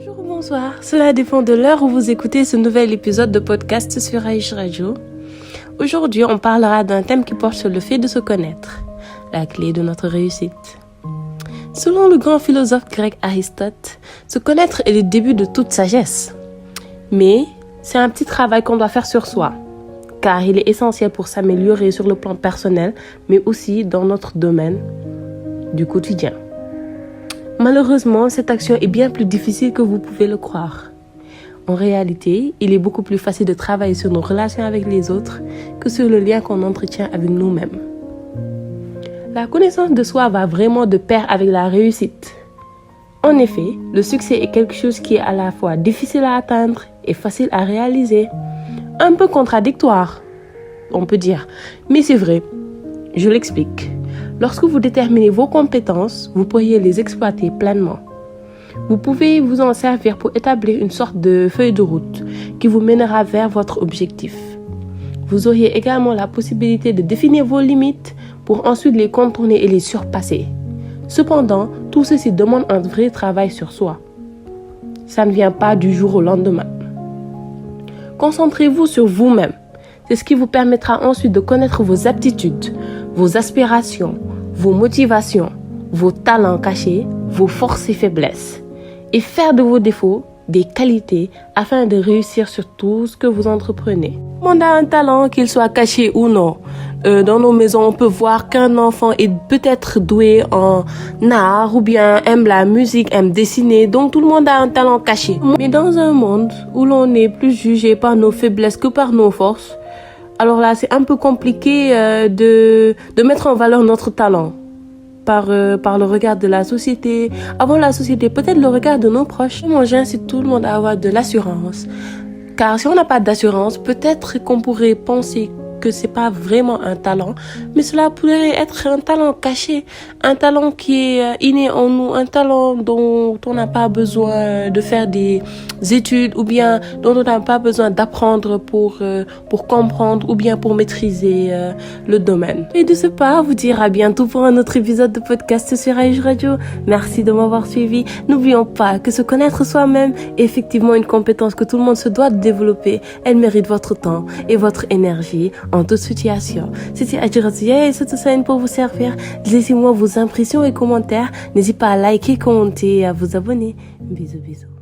Bonjour ou bonsoir, cela dépend de l'heure où vous écoutez ce nouvel épisode de podcast sur Aïch Radio. Aujourd'hui, on parlera d'un thème qui porte sur le fait de se connaître, la clé de notre réussite. Selon le grand philosophe grec Aristote, se connaître est le début de toute sagesse. Mais c'est un petit travail qu'on doit faire sur soi, car il est essentiel pour s'améliorer sur le plan personnel, mais aussi dans notre domaine du quotidien. Malheureusement, cette action est bien plus difficile que vous pouvez le croire. En réalité, il est beaucoup plus facile de travailler sur nos relations avec les autres que sur le lien qu'on entretient avec nous-mêmes. La connaissance de soi va vraiment de pair avec la réussite. En effet, le succès est quelque chose qui est à la fois difficile à atteindre et facile à réaliser. Un peu contradictoire, on peut dire, mais c'est vrai. Je l'explique. Lorsque vous déterminez vos compétences, vous pourriez les exploiter pleinement. Vous pouvez vous en servir pour établir une sorte de feuille de route qui vous mènera vers votre objectif. Vous auriez également la possibilité de définir vos limites pour ensuite les contourner et les surpasser. Cependant, tout ceci demande un vrai travail sur soi. Ça ne vient pas du jour au lendemain. Concentrez-vous sur vous-même. C'est ce qui vous permettra ensuite de connaître vos aptitudes, vos aspirations, vos motivations, vos talents cachés, vos forces et faiblesses, et faire de vos défauts des qualités afin de réussir sur tout ce que vous entreprenez. On a un talent, qu'il soit caché ou non. Dans nos maisons, on peut voir qu'un enfant est peut-être doué en art ou bien aime la musique, aime dessiner. Donc tout le monde a un talent caché. Mais dans un monde où l'on est plus jugé par nos faiblesses que par nos forces, alors là, c'est un peu compliqué de mettre en valeur notre talent par le regard de la société. Avant la société, peut-être le regard de nos proches. Moi, j'incite tout le monde à avoir de l'assurance. Car si on n'a pas d'assurance, peut-être qu'on pourrait penser que c'est pas vraiment un talent, mais cela pourrait être un talent caché, un talent qui est inné en nous, un talent dont on n'a pas besoin de faire des études ou bien dont on n'a pas besoin d'apprendre pour comprendre ou bien pour maîtriser le domaine. Et de ce pas, vous dire à bientôt pour un autre épisode de podcast sur Aïch Radio. Merci de m'avoir suivi. N'oublions pas que se connaître soi-même est effectivement une compétence que tout le monde se doit de développer. Elle mérite votre temps et votre énergie en toute situation. C'était Aïch Radio et c'est tout ça pour vous servir. Laissez-moi vos impressions et commentaires. N'hésitez pas à liker, commenter et à vous abonner. Bisous, bisous.